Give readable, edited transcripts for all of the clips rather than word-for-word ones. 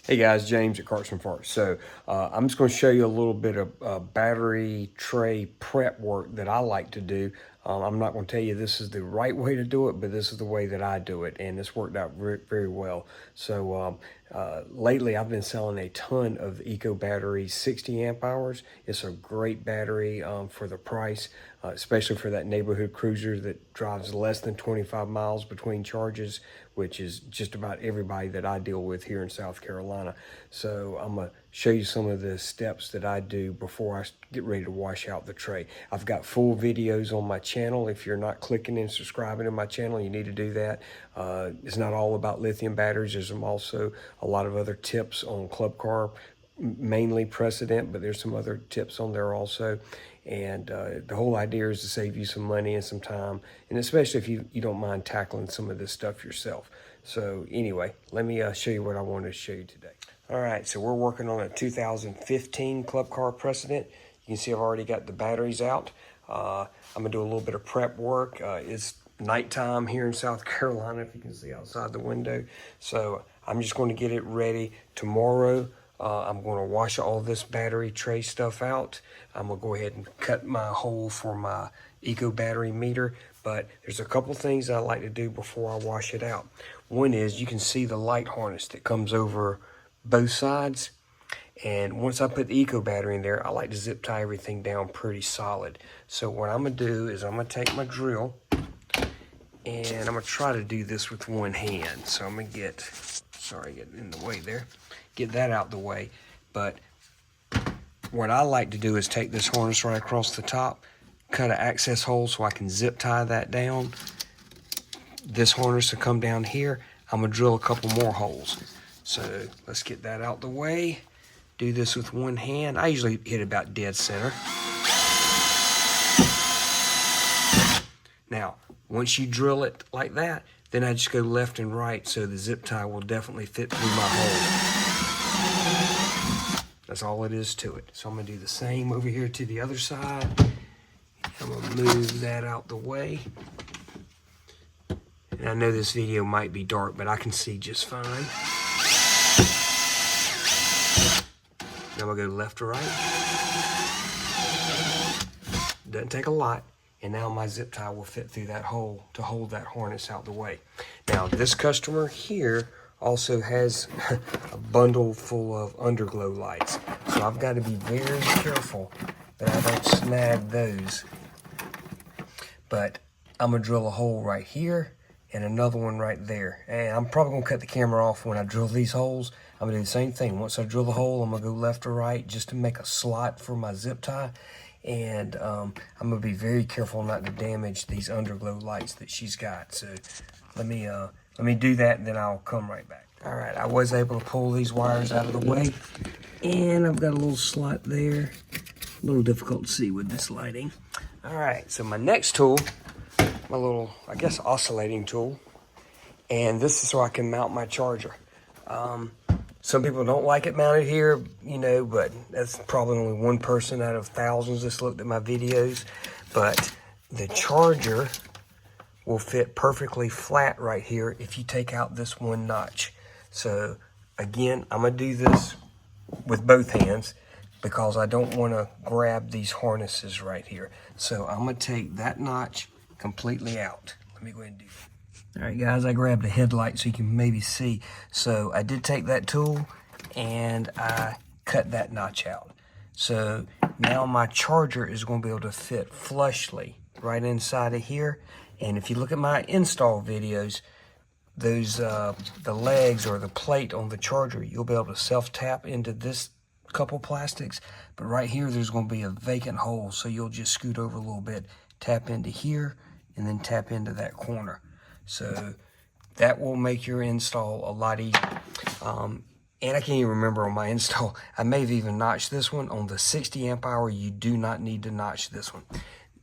Hey guys, James at Kartz-N-Fartz. So I'm just going to show you a little bit of battery tray prep work that I like to do. I'm not going to tell you this is the right way to do it, but this is the way that I do it, and it's worked out very, very well. So lately I've been selling a ton of Eco batteries, 60 amp hours. It's a great battery for the price, especially for that neighborhood cruiser that drives less than 25 miles between charges, which is just about everybody that I deal with here in South Carolina. So I'm going to show you some of the steps that I do before I get ready to wash out the tray. I've got full videos on my channel. If you're not clicking and subscribing to my channel, you need to do that. It's not all about lithium batteries. There's also a lot of other tips on Club Car, mainly Precedent, but there's some other tips on there also. And the whole idea is to save you some money and some time, and especially if you don't mind tackling some of this stuff yourself. So anyway, let me show you what I wanted to show you today. All right, so we're working on a 2015 Club Car Precedent. You can see I've already got the batteries out. I'm gonna do a little bit of prep work. It's nighttime here in South Carolina, if you can see outside the window. So I'm just going to get it ready tomorrow. I'm going to wash all this battery tray stuff out. I'm going to go ahead and cut my hole for my Eco battery meter, but there's a couple things I like to do before I wash it out. One is you can see the light harness that comes over both sides. And once I put the Eco battery in there, I like to zip tie everything down pretty solid. So what I'm going to do is I'm going to take my drill, and I'm going to try to do this with one hand. So I'm going to get in the way there. Get that out the way. But what I like to do is take this harness right across the top, cut an access hole so I can zip tie that down. This harness will come down here. I'm going to drill a couple more holes. So let's get that out the way. Do this with one hand. I usually hit about dead center. Now, once you drill it like that, then I just go left and right so the zip tie will definitely fit through my hole. That's all it is to it. So I'm going to do the same over here to the other side. I'm going to move that out the way. And I know this video might be dark, but I can see just fine. Now I'm going to go left to right. Doesn't take a lot. And now my zip tie will fit through that hole to hold that harness out the way. Now this customer here also has a bundle full of underglow lights. So I've got to be very careful that I don't snag those. But I'm going to drill a hole right here and another one right there. And I'm probably going to cut the camera off when I drill these holes. I'm going to do the same thing. Once I drill the hole, I'm going to go left or right just to make a slot for my zip tie. And I'm going to be very careful not to damage these underglow lights that she's got. So let me do that, and then I'll come right back. All right, I was able to pull these wires out of the way, and I've got a little slot there. A little difficult to see with this lighting. All right, so my next tool, my little, I guess, oscillating tool, and this is so I can mount my charger. Some people don't like it mounted here, you know, but that's probably only one person out of thousands that's looked at my videos. But the charger will fit perfectly flat right here if you take out this one notch. So again, I'm going to do this with both hands because I don't want to grab these harnesses right here. So I'm going to take that notch completely out. Let me go ahead and do that. All right, guys, I grabbed a headlight so you can maybe see. So I did take that tool and I cut that notch out. So now my charger is going to be able to fit flushly right inside of here. And if you look at my install videos, those the legs or the plate on the charger, you'll be able to self-tap into this couple plastics. But right here, there's going to be a vacant hole. So you'll just scoot over a little bit, tap into here, and then tap into that corner. So that will make your install a lot easier. And I can't even remember on my install, I may have even notched this one. On the 60 amp hour, you do not need to notch this one.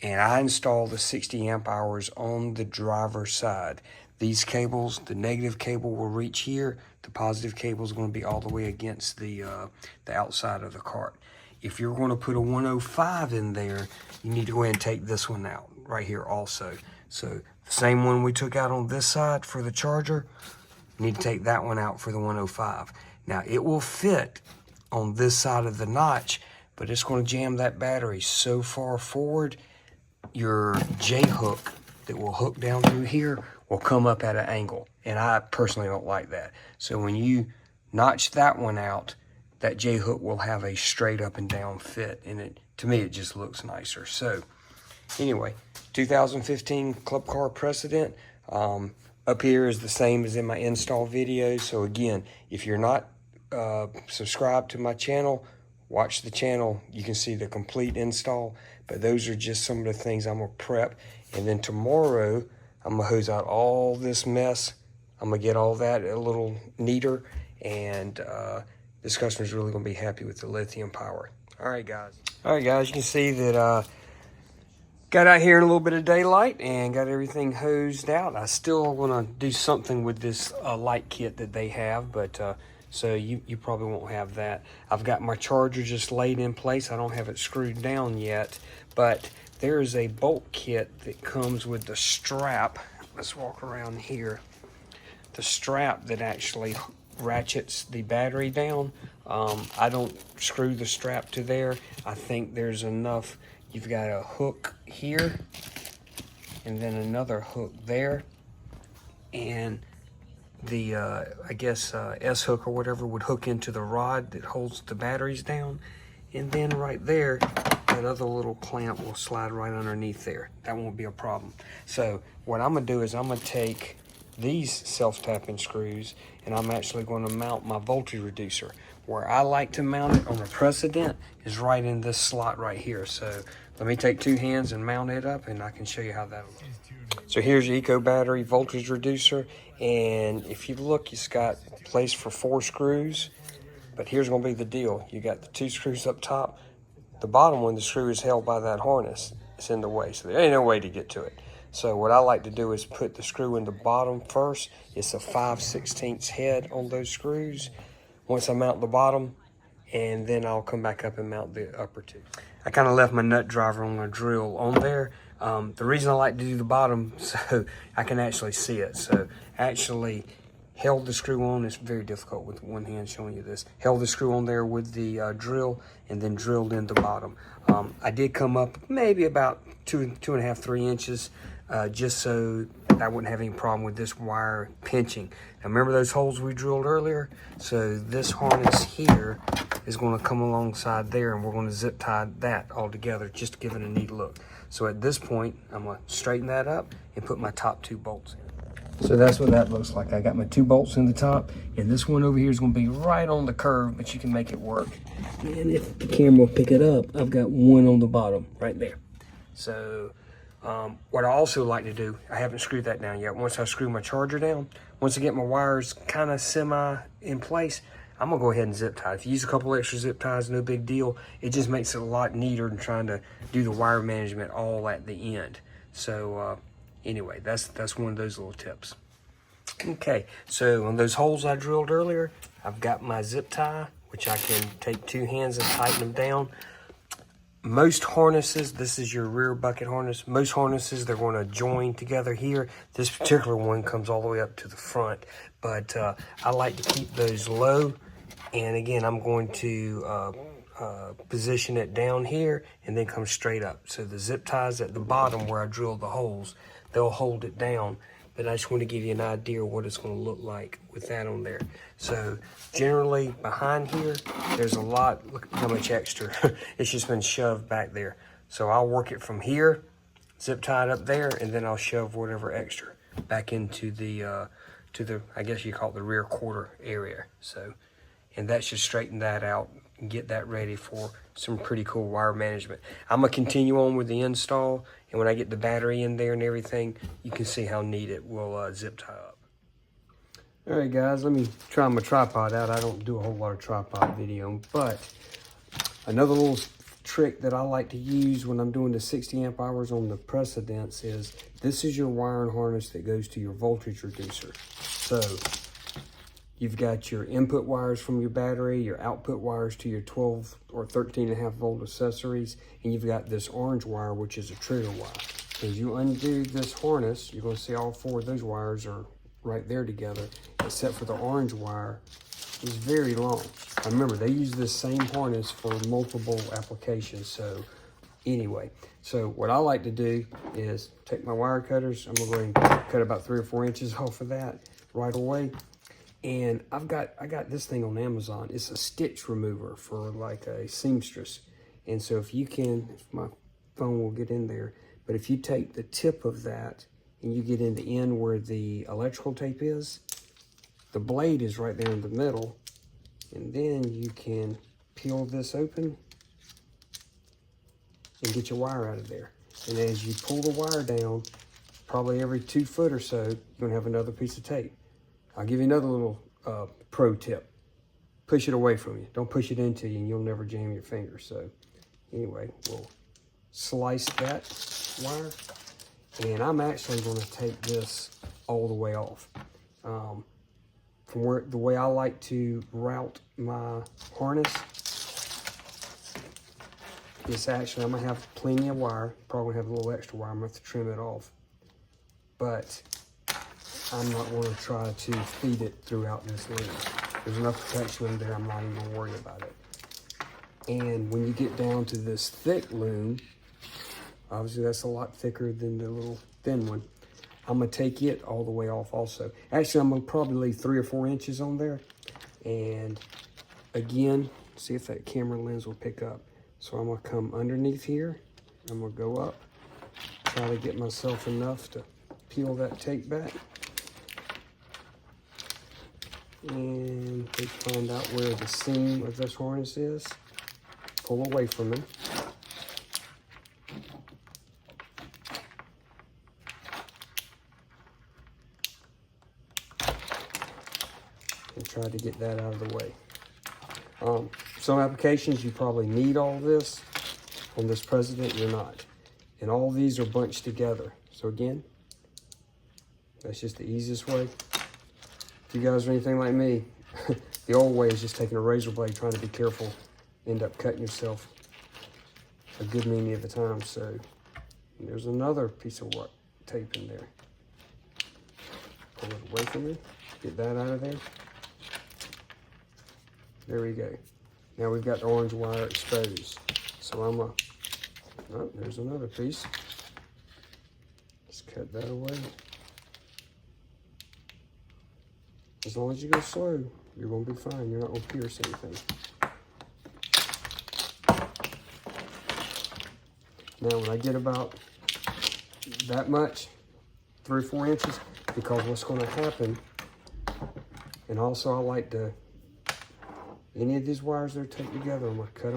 And I installed the 60 amp hours on the driver's side. These cables, the negative cable will reach here. The positive cable is going to be all the way against the outside of the cart. If you're going to put a 105 in there, you need to go ahead and take this one out right here also. So the same one we took out on this side for the charger, you need to take that one out for the 105. Now it will fit on this side of the notch, but it's going to jam that battery so far forward, your J-hook that will hook down through here will come up at an angle. And I personally don't like that. So when you notch that one out, that J-hook will have a straight up and down fit. And to me, it just looks nicer. So anyway, 2015 Club Car Precedent. Up here is the same as in my install video. So again, if you're not subscribed to my channel, watch the channel. You can see the complete install. But those are just some of the things I'm gonna prep. And then tomorrow, I'm gonna hose out all this mess. I'm gonna get all that a little neater. And this customer's really gonna be happy with the lithium power. All right, guys. All right, guys, you can see that got out here in a little bit of daylight and got everything hosed out. I still want to do something with this light kit that they have, but so you probably won't have that. I've got my charger just laid in place. I don't have it screwed down yet, but there is a bolt kit that comes with the strap. Let's walk around here. The strap that actually ratchets the battery down. I don't screw the strap to there. I think there's enough. You've got a hook here and then another hook there, and the I guess S hook or whatever would hook into the rod that holds the batteries down, and then right there that other little clamp will slide right underneath there. That won't be a problem. So what I'm gonna do is I'm gonna take these self-tapping screws and I'm actually going to mount my voltage reducer. Where I like to mount it on a Precedent is right in this slot right here. So let me take two hands and mount it up and I can show you how that looks. So here's the Eco Battery voltage reducer, and if you look, it's got a place for 4 screws, but here's going to be the deal. You got the 2 screws up top. The bottom one, the screw is held by that harness. It's in the way, so there ain't no way to get to it. So what I like to do is put the screw in the bottom first. It's a 5/16 head on those screws. Once I mount the bottom, and then I'll come back up and mount the upper 2. I kind of left my nut driver on a drill on there. The reason I like to do the bottom so I can actually see it. So actually held the screw on. It's very difficult with one hand showing you this. Held the screw on there with the drill and then drilled in the bottom. I did come up maybe about 2.5, 3 inches just so I wouldn't have any problem with this wire pinching. Now remember those holes we drilled earlier? So this harness here is going to come alongside there, and we're going to zip tie that all together just to give it a neat look. So at this point, I'm going to straighten that up and put my top 2 bolts in. So that's what that looks like. I got my 2 bolts in the top, and this one over here is going to be right on the curve, but you can make it work. And if the camera will pick it up, I've got one on the bottom right there. So what I also like to do, I haven't screwed that down yet. Once I screw my charger down, once I get my wires kind of semi in place, I'm gonna go ahead and zip tie. If you use a couple extra zip ties, no big deal. It just makes it a lot neater than trying to do the wire management all at the end. So anyway, that's one of those little tips. Okay, so on those holes I drilled earlier, I've got my zip tie, which I can take 2 hands and tighten them down. Most harnesses, this is your rear bucket harness. Most harnesses, they're going to join together here. This particular one comes all the way up to the front, but I like to keep those low. And again, I'm going to position it down here and then come straight up. So the zip ties at the bottom where I drilled the holes, they'll hold it down. But I just want to give you an idea of what it's going to look like with that on there. So generally behind here, there's a lot, look how much extra. It's just been shoved back there. So I'll work it from here, zip tie it up there, and then I'll shove whatever extra back into the, I guess you call it the rear quarter area. So, and that should straighten that out and get that ready for some pretty cool wire management. I'm gonna continue on with the install, and when I get the battery in there and everything, you can see how neat it will zip tie up. All right, guys, let me try my tripod out. I don't do a whole lot of tripod video, but another little trick that I like to use when I'm doing the 60 amp hours on the Precedents is this is your wiring harness that goes to your voltage reducer. So you've got your input wires from your battery, your output wires to your 12 or 13.5 volt accessories, and you've got this orange wire, which is a trigger wire. As you undo this harness, you're going to see all 4 of those wires are right there together, except for the orange wire is very long. Now remember, they use this same harness for multiple applications. So anyway, so what I like to do is take my wire cutters. I'm gonna go ahead and cut about 3 or 4 inches off of that right away. And I got this thing on Amazon. It's a stitch remover for like a seamstress. And so if my phone will get in there, but if you take the tip of that and you get in the end where the electrical tape is, the blade is right there in the middle. And then you can peel this open and get your wire out of there. And as you pull the wire down, probably every 2 foot or so, you're gonna have another piece of tape. I'll give you another little pro tip. Push it away from you. Don't push it into you and you'll never jam your finger. So anyway, we'll slice that wire. And I'm actually gonna take this all the way off. From the way I like to route my harness, it's actually, I'm gonna have plenty of wire. Probably have a little extra wire. I'm gonna have to trim it off. But I'm not going to try to feed it throughout this length. There's enough protection in there, I'm not even going to worry about it. And when you get down to this thick loom, obviously that's a lot thicker than the little thin one. I'm going to take it all the way off also. Actually, I'm going to probably leave 3 or 4 inches on there. And again, see if that camera lens will pick up. So I'm going to come underneath here. I'm going to go up, try to get myself enough to peel that tape back. And we find out where the seam of this harness is. Pull away from it. And try to get that out of the way. Some applications you probably need all this. On this President, you're not. And all these are bunched together. So again, that's just the easiest way. If you guys are anything like me, the old way is just taking a razor blade, trying to be careful, end up cutting yourself a good many of the time. So there's another piece of tape in there. Pull it away from me, get that out of there. There we go. Now we've got the orange wire exposed. So oh, there's another piece. Let's cut that away. As long as you go slow, you're gonna be fine. You're not gonna pierce anything. Now when I get about that much, 3 or 4 inches, because what's gonna happen, and also I like to, any of these wires that are taped together, I'm gonna cut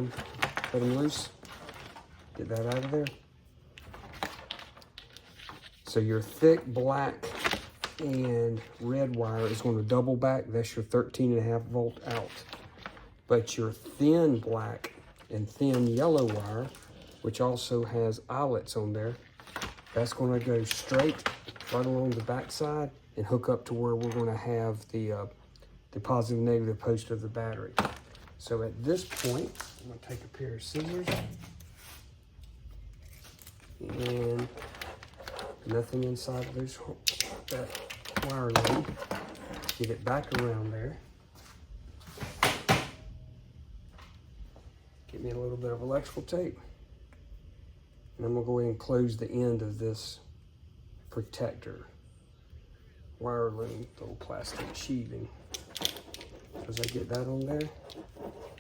them loose, get that out of there. So your thick black and red wire is going to double back. That's your 13.5 volt out. But your thin black and thin yellow wire, which also has eyelets on there, that's going to go straight right along the back side and hook up to where we're going to have the positive and negative post of the battery. So at this point, I'm going to take a pair of scissors and nothing inside of that wire loop. Get it back around there. Get me a little bit of electrical tape. And I'm gonna go ahead and close the end of this protector wire loom, little plastic sheathing. As I get that on there,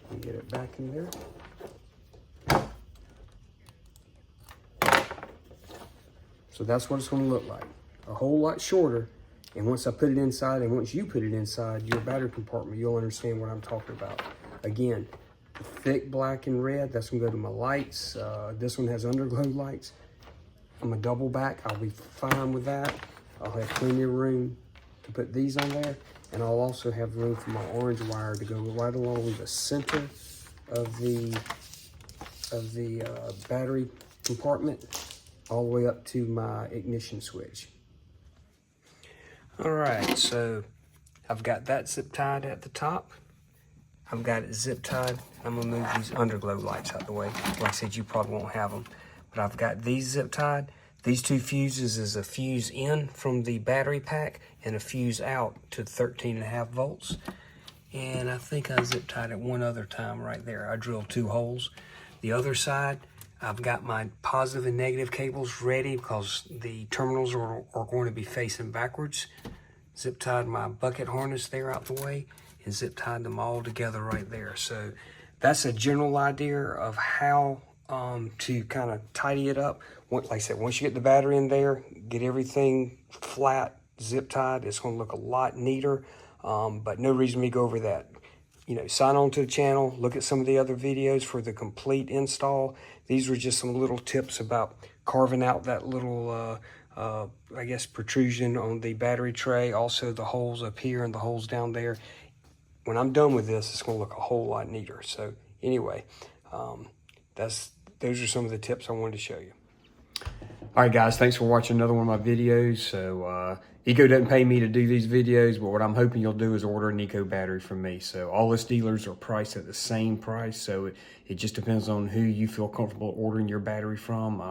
and get it back in there. So that's what it's going to look like. A whole lot shorter. And once I put it inside, and once you put it inside your battery compartment, you'll understand what I'm talking about. Again, the thick black and red, that's going to go to my lights. This one has underglow lights. I'm a double back. I'll be fine with that. I'll have plenty of room to put these on there. And I'll also have room for my orange wire to go right along the center of the battery compartment, all the way up to my ignition switch. All right, so I've got that zip tied at the top. I've got it zip tied. I'm gonna move these underglow lights out the way. Like I said, you probably won't have them, but I've got these zip tied. These 2 fuses is a fuse in from the battery pack and a fuse out to 13.5 volts. and I think I zip tied it one other time right there. I drilled 2 holes. The other side, I've got my positive and negative cables ready because the terminals are going to be facing backwards. Zip tied my bucket harness there out the way and zip tied them all together right there. So that's a general idea of how to kind of tidy it up. Like I said, once you get the battery in there, get everything flat, zip tied, it's going to look a lot neater. But no reason to go over that. You know, sign on to the channel, look at some of the other videos for the complete install. These were just some little tips about carving out that little, I guess, protrusion on the battery tray. Also the holes up here and the holes down there. When I'm done with this, it's going to look a whole lot neater. So anyway, those are some of the tips I wanted to show you. All right, guys, thanks for watching another one of my videos. So Eco doesn't pay me to do these videos, but what I'm hoping you'll do is order an Eco battery from me. So all this dealers are priced at the same price. So it just depends on who you feel comfortable ordering your battery from.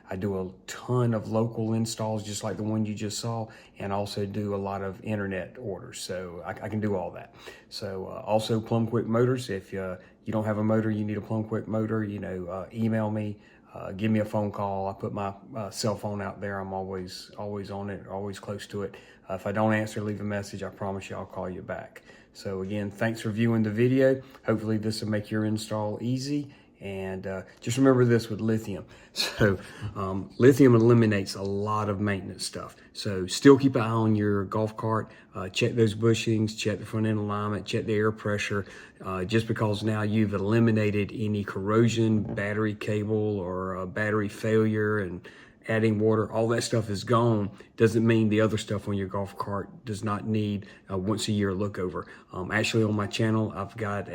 I do a ton of local installs, just like the one you just saw, and also do a lot of internet orders. So I can do all that. So also Plum Quick Motors. If you don't have a motor, you need a Plum Quick motor, you know, email me. Give me a phone call. I put my cell phone out there. I'm always on it, always close to it. If I don't answer, leave a message. I promise you I'll call you back. So again, thanks for viewing the video. Hopefully this will make your install easy. And just remember this with lithium. So lithium eliminates a lot of maintenance stuff. So still keep an eye on your golf cart. Check those bushings, check the front end alignment, check the air pressure. Just because now you've eliminated any corrosion, battery cable, or battery failure, and adding water, all that stuff is gone, doesn't mean the other stuff on your golf cart does not need a once a year look over. Actually on my channel, I've got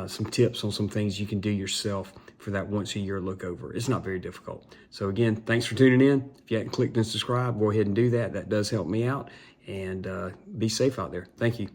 some tips on some things you can do yourself for that once a year look over. It's not very difficult. So again, thanks for tuning in. If you haven't clicked and subscribed, go ahead and do that. That does help me out, and be safe out there. Thank you.